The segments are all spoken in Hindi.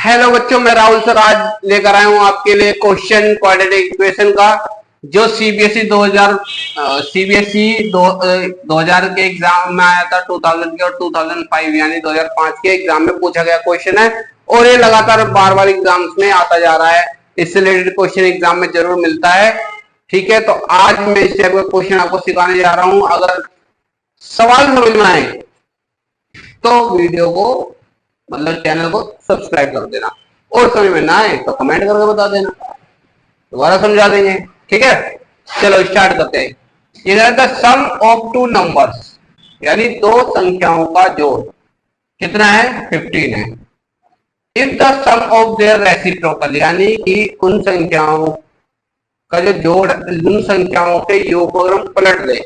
हेलो बच्चों, मैं राहुल सर आज लेकर आया हूँ आपके लिए क्वेश्चन क्वाड्रेटिक इक्वेशन का जो सीबीएसई 2000 के एग्जाम में आया था 2000 के और 2005 यानी 2005 के एग्जाम में पूछा गया क्वेश्चन है और ये लगातार बार बार एग्जाम्स में आता जा रहा है। इससे रिलेटेड क्वेश्चन एग्जाम में जरूर मिलता है। ठीक है, तो आज मैं इस टाइप का क्वेश्चन आपको सिखाने जा रहा हूँ। अगर सवाल समझ में आए तो वीडियो को मतलब चैनल को सब्सक्राइब कर देना और समझ में ना आए तो कमेंट करके बता देना, दोबारा समझा देंगे। ठीक है, चलो स्टार्ट करते हैं। ये the sum of two numbers यानी दो संख्याओं का जोड़ कितना है, 15 है। If the sum of their reciprocal यानी कि उन संख्याओं का जो जोड़ उन संख्याओं के योग को हम पलट दे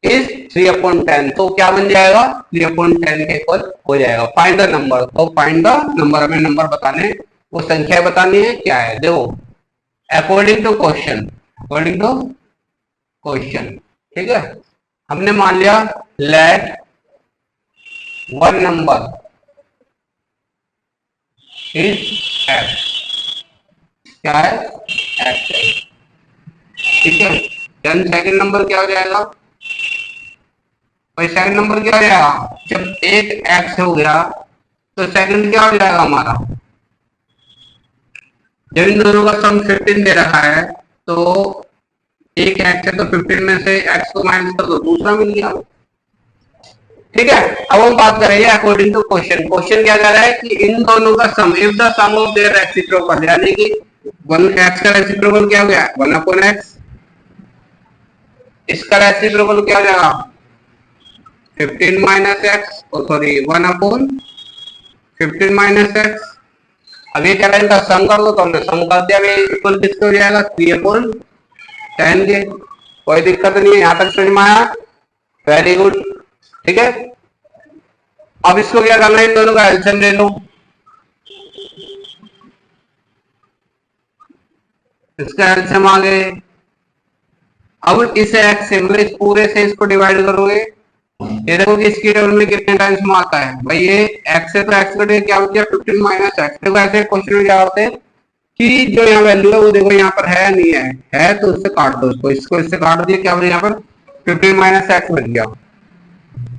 इज 3/10 तो क्या बन जाएगा, 3/10 के इक्वल हो जाएगा। फाइंड द नंबर, तो फाइंड द नंबर, हमें नंबर बताने, वो संख्या बतानी है क्या है। देखो according to question, according to question, ठीक है। हमने मान लिया let one number is x, क्या है, एक्स है, ठीक है। देन सेकंड नंबर क्या हो जाएगा भाई, सेकंड नंबर क्या हो जाएगा, जब एक एक्स हो गया तो सेकंड क्या हो जाएगा हमारा, जब इन दोनों का सम 15 दे रखा है तो एक एक्स है तो 15 में से एक्स को माइनस कर दो, दूसरा मिल गया। ठीक है, अब हम बात करेंगे अकॉर्डिंग टू क्वेश्चन। क्वेश्चन क्या कह रहा है कि इन दोनों का sum, if the sum of their reciprocal यानी कि 1x का रेसिप्रोकल क्या हो गया 1/x, इसका रेसिप्रोकल क्या हो जाएगा 15 minus x, sorry 1/15 minus x. अब ये क्या है, इनका सम कर दो तो हमने सम कर दिया, इक्वल किसके हो जाएगा 3/10 के। कोई दिक्कत नहीं है, यहां तक समझ में आया, वेरी गुड। ठीक है, अब इसको क्या करना है, इन दोनों का एलसीएम ले लो। इसका एलसीएम आ गए। अब इसे एक्स से मतलब इस पूरे से इसको डिवाइड करोगे, ये देखो कि इसकी टेबल में कितने टाइम्स में आता है भाई, ये x है तो x का क्या हो गया 15 माइनस एक्स। देखो ऐसे क्वेश्चन में क्या होते हैं कि जो यहाँ वैल्यू है वो देखो यहाँ पर है नहीं है तो उससे काट दो, इसको इससे काट दिया, क्या बना यहाँ पर 15 माइनस एक्स बन गया,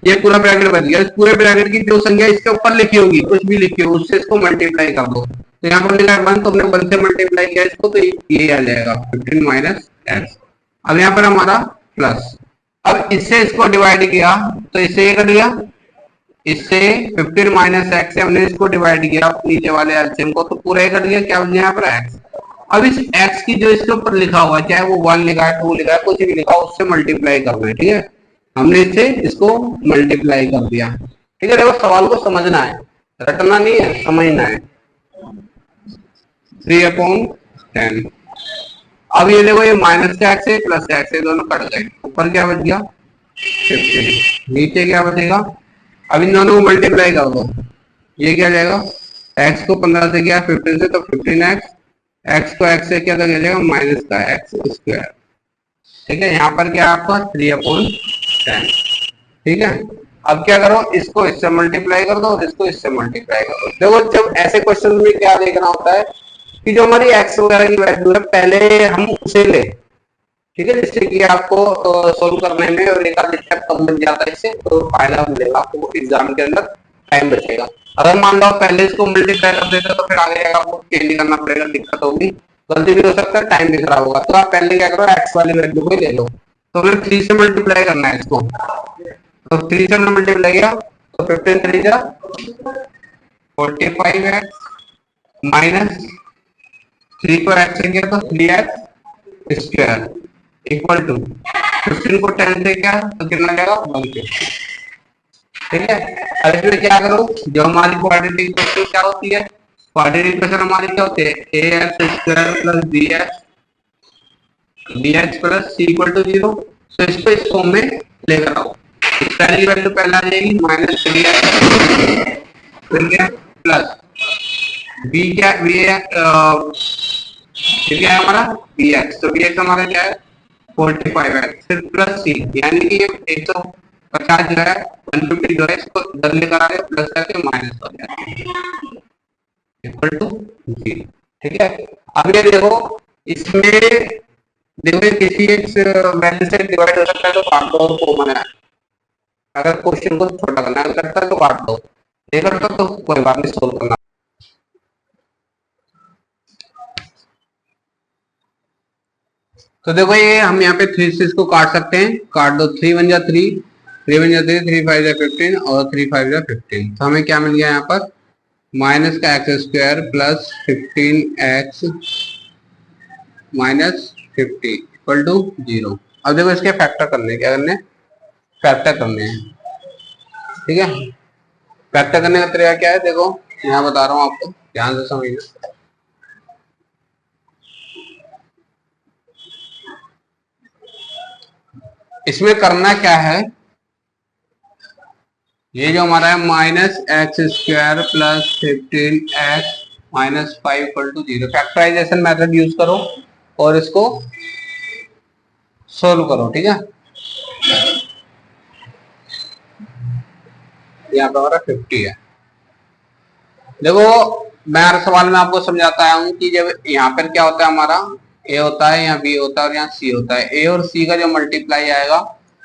ये पूरा ब्रैकेट बन गया। इस पूरे ब्रैकेट की जो संख्या इसके ऊपर लिखी होगी, कुछ भी लिखी हो, उससे इसको मल्टीप्लाई कर दो। तो यहाँ पर लिखा है 1 तो हमने 1 से मल्टीप्लाई किया इसको, तो ये आ जाएगा 15 माइनस एक्स। अब यहाँ पर हमारा प्लस, अब इससे इसको डिवाइड किया तो इससे ये कर लिया, इससे 15 माइनस एक्स से हमने इसको डिवाइड किया नीचे वाले एलसीएम को, तो पूरा ये कर दिया, क्या बन यहाँ पर एक्स। अब इस एक्स की जो इसके ऊपर लिखा हुआ है, चाहे वो 1 लिखा है 2 लिखा है कुछ भी लिखा हो, उससे मल्टीप्लाई करना है। ठीक है, हमने इससे इसको मल्टीप्लाई कर दिया। ठीक है, देखो सवाल को समझना है, रटना नहीं है, समझना है। 3/10। अब ये देखो ये माइनस का एक्स है प्लस का एक्स है, दोनों कट गए, ऊपर क्या बच गया 15, नीचे क्या बचेगा। अब इन दोनों को मल्टीप्लाई कर दो, ये क्या जाएगा, एक्स को 15 से किया 15 से तो 15x, एक्स को एक्स से क्या जाएगा माइनस का एक्स स्क्वायर। ठीक है, यहाँ पर क्या आपका 3/10। ठीक है, अब क्या करो, इसको इससे मल्टीप्लाई कर दो और इसको इससे मल्टीप्लाई कर दो। देखो जब ऐसे क्वेश्चन में क्या देखना होता है कि जो हमारी एक्स वगैरह की वैल्यू है पहले हम उसे ले, ठीक है, जिससे कि आपको सोल्व करने में और एक आध स्टेप कम बन जाता है, इससे तो फायदा मिलेगा आपको, एग्जाम के अंदर टाइम बचेगा। अगर मान लो पहले इसको मल्टीप्लाई कर देते तो फिर आगे जाकर आपको चेंज करना पड़ेगा, दिक्कत होगी, गलती भी हो सकता है, टाइम भी खराब होगा। तो आप पहले क्या करो, एक्स वाली वैल्यू को ले लो, तो हमें 3 से मल्टीप्लाई करना है इसको, तो 3 से मल्टीप्लाई किया तो 15 3 जा 45x माइनस 3 को x से किया तो 3x स्क्वायर इक्वल टू 15 को 10 से क्या तो कितना जाएगा 150। ठीक है, अब इसमें क्या करो, जो हमारी क्वाड्रेटिक इक्वेशन क्या होती है, क्वाड्रेटिक इक्वेशन हमारी क्या होती है, ax square plus bx plus c equal to 0। तो इसको इस फॉर्म में लेकर आओ, पहली वैल्यू पहले आ जाएगी माइनस 3x प्लस b क्या है हमारा bx, तो bx हमारा क्या है 45x फिर प्लस c, यानी कि 150 जो है 150 जो है इसको इधर लेकर आ रहे प्लस करके माइनस हो जाए, इक्वल टू 0। ठीक है, अब ये देखो, इसमें देखो ये किसी एक वैल्यू से डिवाइड हो सकता है तो काट दो और कॉमन है। अगर क्वेश्चन को छोटा करना है करता है तो काट दो, नहीं करता तो कोई बात नहीं, सोल्व करना। तो देखो ये हम यहाँ पे 3 से इसको काट सकते हैं, काट दो, 3 वन जा 3, 3 वन जा 3, 3 5 जा 15 और 3 5 जा 15। तो हमें क्या मिल गया यहाँ पर, माइनस का x square plus 15x minus 50 equal to 0। अब देखो इसके फैक्टर करने, क्या करने, फैक्टर करने हैं। ठीक है, फैक्टर करने का तरीका क्या है, देखो यहाँ बता रहा हूँ आपको, ध्यान से समझिए। इसमें करना क्या है, ये जो हमारा है minus x square plus 15x minus 5 equal to 0, factorisation method use करो और इसको सोल्व करो। ठीक है, यहाँ पे हमारा 50 है। देखो मैं हर सवाल में आपको समझाता हूँ कि जब यहाँ पर क्या होता है, हमारा ए होता है, यहाँ बी होता है और यहाँ सी होता है। ए और सी का जो मल्टीप्लाई आएगा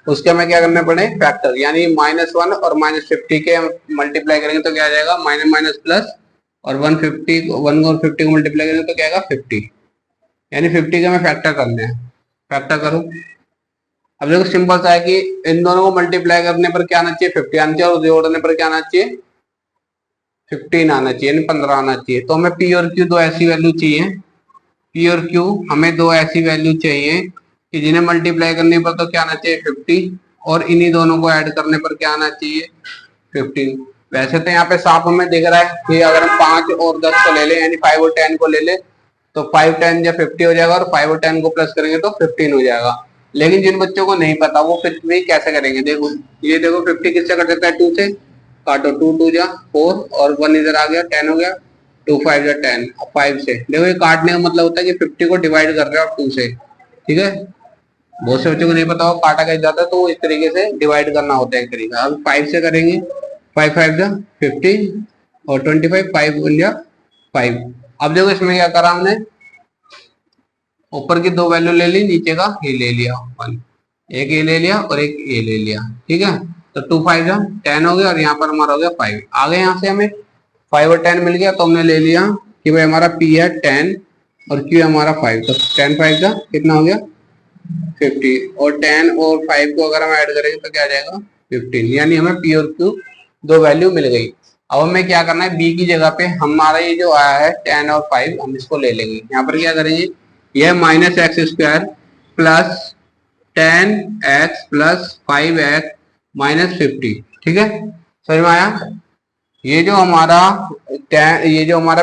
उसके हमें क्या करने पड़े, फैक्टर, यानी -1 और -50 के मल्टीप्लाई करेंगे तो क्या आ जाएगा, माइनस माइनस प्लस, और 150 1 और 50 को मल्टीप्लाई करेंगे तो क्या आएगा 50, यानी 50 के हमें फैक्टर करने हैं। फैक्टर करो, अब देखो सिंपल सा है कि इन दोनों को मल्टीप्लाई करने पर क्या आना चाहिए, 50 आना चाहिए, और जोड़ने पर क्या आना चाहिए, 15 आना चाहिए, यानी 15 आना चाहिए। तो हमें पी और क्यू दो ऐसी वैल्यू चाहिए, पी और क्यू हमें दो ऐसी वैल्यू चाहिए कि जिन्हें मल्टीप्लाई करने पर तो क्या आना चाहिए 50, और इन्हीं दोनों को ऐड करने पर क्या आना चाहिए 15। वैसे तो यहाँ पे साफ हमें दिख रहा है कि अगर हम 5 और 10 को ले लें, यानी 5 और 10 को ले लें, तो 5 10 या 50 हो जाएगा, और 5 और 10 को प्लस करेंगे तो 15 हो जाएगा। लेकिन जिन बच्चों को नहीं पता वो फिर भी कैसे करेंगे, देखो ये देखो 50 किससे कट सकता है, 2 से, काटो, 2 2 जा 4 और 1 इधर आ गया, 10 हो गया, 2 5 जा 10, 5 से देखो, ये काटने का मतलब होता है कि 50 को डिवाइड कर रहे हो आप 2 से। ठीक है, बहुत से बच्चों को नहीं पता हो काटा कैसे जाता है, तो इस तरीके से डिवाइड करना होता है एक तरीका। अब 5 से करेंगे, 5 5 जा 50 और 25, 5 1 जा 5। अब देखो इसमें क्या करा हमने, ऊपर की दो वैल्यू ले ली, नीचे का ये ले लिया 1, एक ये ले लिया और एक ये ले लिया। ठीक है, तो 2 5 जा 10 हो गया, और यहाँ पर हमारा हो गया 5। आगे यहाँ से हमें 5 और 10 मिल गया, तो हमने ले लिया कि भाई हमारा P है 10 और Q है हमारा 5, तो 10 5 जा कितना हो गया 50, और 10 और 5 को अगर हम ऐड करेंगे तो क्या आ जाएगा 15, यानी हमें P और Q दो वैल्यू मिल गई। अब हमें क्या करना है, B की जगह पे हमारा ये जो आया है 10 और 5 हम इसको ले लेंगे। यहाँ पर क्या करेंगे, यह minus x square plus 10x plus 5x minus 50। ठीक है, समझ में आया। ये जो हमारा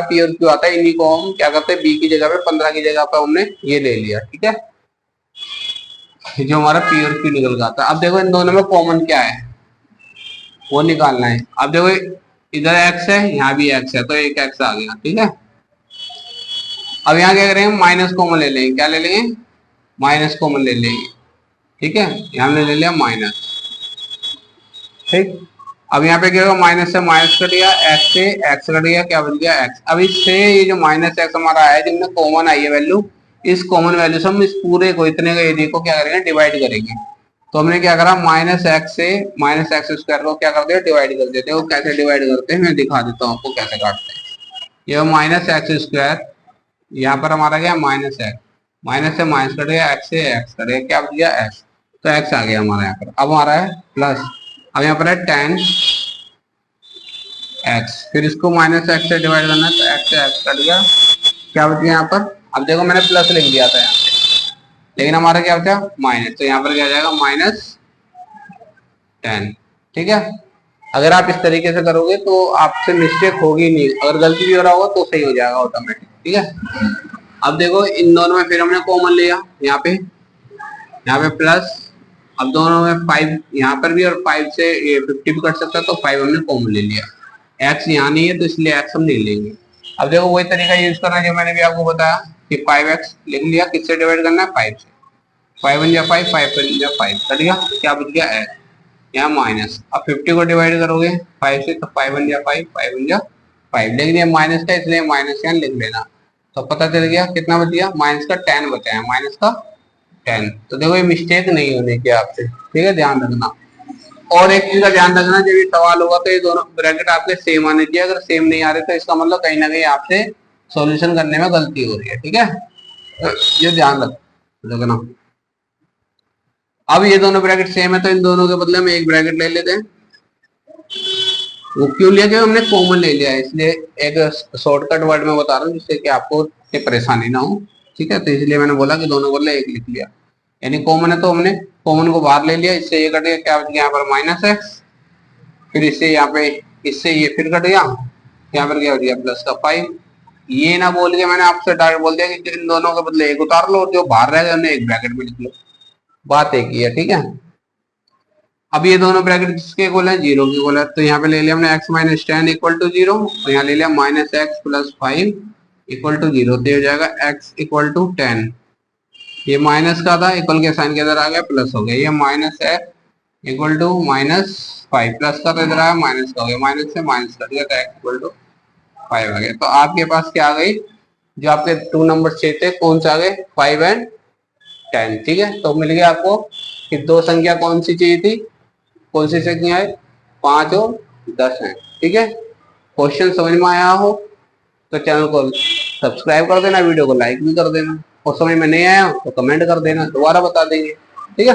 P और Q आता है, इन्हीं को हम क्या करते हैं, B की जगह पे 15 की जगह पे हमने ये ले लिया। ठीक है, ये जो हमारा P और Q निकल जाता है। अब देखो इन दोनों में कॉमन क्या है वो निकालना है। अब देखो इधर x है, यहाँ भी x है, तो एक x आ गया। ठीक है, अब यहाँ क्या करेंगे, माइनस कॉमन ले लेंगे, क्या ले लेंगे, माइनस कॉमन ले लेंगे। ठीक है, यहाँ हमने ले लिया माइनस। ठीक, अब यहाँ पे क्या होगा, माइनस से माइनस कट गया, एक्स से एक्स कट गया, क्या बच गया एक्स। अब इससे ये जो माइनस एक्स हमारा आया, जिनमें कॉमन आई है वैल्यू, इस कॉमन वैल्यू से हम इस पूरे को, इतने का एरिया को क्या करेंगे, डिवाइड करेंगे। तो हमने क्या करा, माइनस एक्स से माइनस एक्स स्क्वायर को क्या करते हैं, डिवाइड कर देते हैं। वो कैसे डिवाइड करते हैं मैं दिखा देता हूँ आपको कैसे काटते हैं। ये माइनस एक्स स्क्वायर, यहाँ पर हमारा क्या माइनस एक्स, माइनस से माइनस कट गया, एक्स से एक्स कट गया, क्या बच गया एक्स, तो एक्स आ गया हमारा यहाँ पर। अब हमारा है प्लस, अब यहाँ पर है 10x, फिर इसको माइनस एक्स से डिवाइड करना है, तो एक्स से एक्स कट गया, क्या बच गया यहाँ पर। अब देखो मैंने प्लस लिख दिया था यहाँ पे, लेकिन हमारा क्या बचा माइनस, तो यहाँ पर क्या जाएगा -10। ठीक है, अगर आप इस तरीके से करोगे तो आपसे मिस्टेक होगी नहीं, अगर गलती भी हो रहा होगा तो सही हो जाएगा ऑटोमेटिक। ठीक है, अब देखो इन दोनों में फिर हमने कॉमन लिया, यहाँ पे प्लस, अब दोनों में 5 यहाँ पर भी, और 5 से ये 50 भी कट सकता है, तो 5 हमने कॉमन ले लिया। x यहाँ नहीं है तो इसलिए x हम नहीं लेंगे। अब देखो वही तरीका यूज करना है जो मैंने भी आपको बताया कि 5x लिख लिया, किससे डिवाइड करना है 5 से, 5 1 जा 5, 5 1 जा 5 कट गया, क्या बच गया x, यहाँ माइनस। अब 50 को डिवाइड करोगे 5 से, तो 5 1 जा 5, 5 1 जा 5 लिख दिया माइनस का, इसलिए माइनस यहाँ लिख लेना। तो पता चल गया कितना बच गया, माइनस का 10 बचा है, माइनस का 10। तो देखो ये मिस्टेक नहीं होनी चाहिए आपसे, ठीक है, ध्यान रखना। और एक चीज का ध्यान रखना, जब ये सवाल होगा तो ये दोनों ब्रैकेट आपके सेम आने चाहिए। अगर सेम नहीं आ रहे तो इसका मतलब कहीं ना कहीं आपसे सॉल्यूशन करने में गलती हो रही है, ठीक है, तो ये ध्यान रखना। अब ये दोनों ब्रैकेट सेम है तो इन दोनों के बदले हम एक ब्रैकेट ले लेते हैं। वो क्यों लिया, क्योंकि हमने कॉमन ले लिया है, इसलिए एक शॉर्टकट वर्ड में बता रहा हूँ जिससे कि आपको परेशानी ना हो, ठीक है। तो इसलिए मैंने बोला कि दोनों बदले एक लिख लिया, यानी कॉमन है तो हमने कॉमन को बाहर ले लिया, इससे ये कट गया, क्या बच गया यहाँ पर माइनस एक्स, फिर इससे यहाँ पे, इससे ये फिर कट गया, यहाँ पर क्या हो गया प्लस का 5। ये ना बोल के मैंने आपसे डायरेक्ट बोल दिया कि इन दोनों के बदले एक उतार लो और जो बाहर रह गए उन्हें एक ब्रैकेट में लिख लो, बात एक ही है, ठीक है। अब ये दोनों ब्रैकेट किसके इक्वल है, 0 के इक्वल है, तो यहाँ पे ले लिया हमने x माइनस 10 इक्वल टू 0, और यहाँ ले लिया minus x plus 5 equal to 0, तो हो जाएगा x इक्वल टू 10। ये माइनस का था, इक्वल के साइन के इधर आ गया प्लस हो गया, ये minus x equal to minus 5, plus का तो इधर आया माइनस का हो गया, माइनस से माइनस कर दिया तो x इक्वल टू 5 आ गया। तो आपके पास क्या आ गई, जो आपके 2 नंबर चाहिए थे कौन सा आ गए, 5 एंड 10, ठीक है। तो मिल गया आपको कि दो संख्या कौन सी चाहिए थी, कौन सी संख्या है, 5 और 10 है, ठीक है। क्वेश्चन समझ में आया हो तो चैनल को सब्सक्राइब कर देना, वीडियो को लाइक भी कर देना, और समझ में नहीं आया हो तो कमेंट कर देना, दोबारा बता देंगे, ठीक है।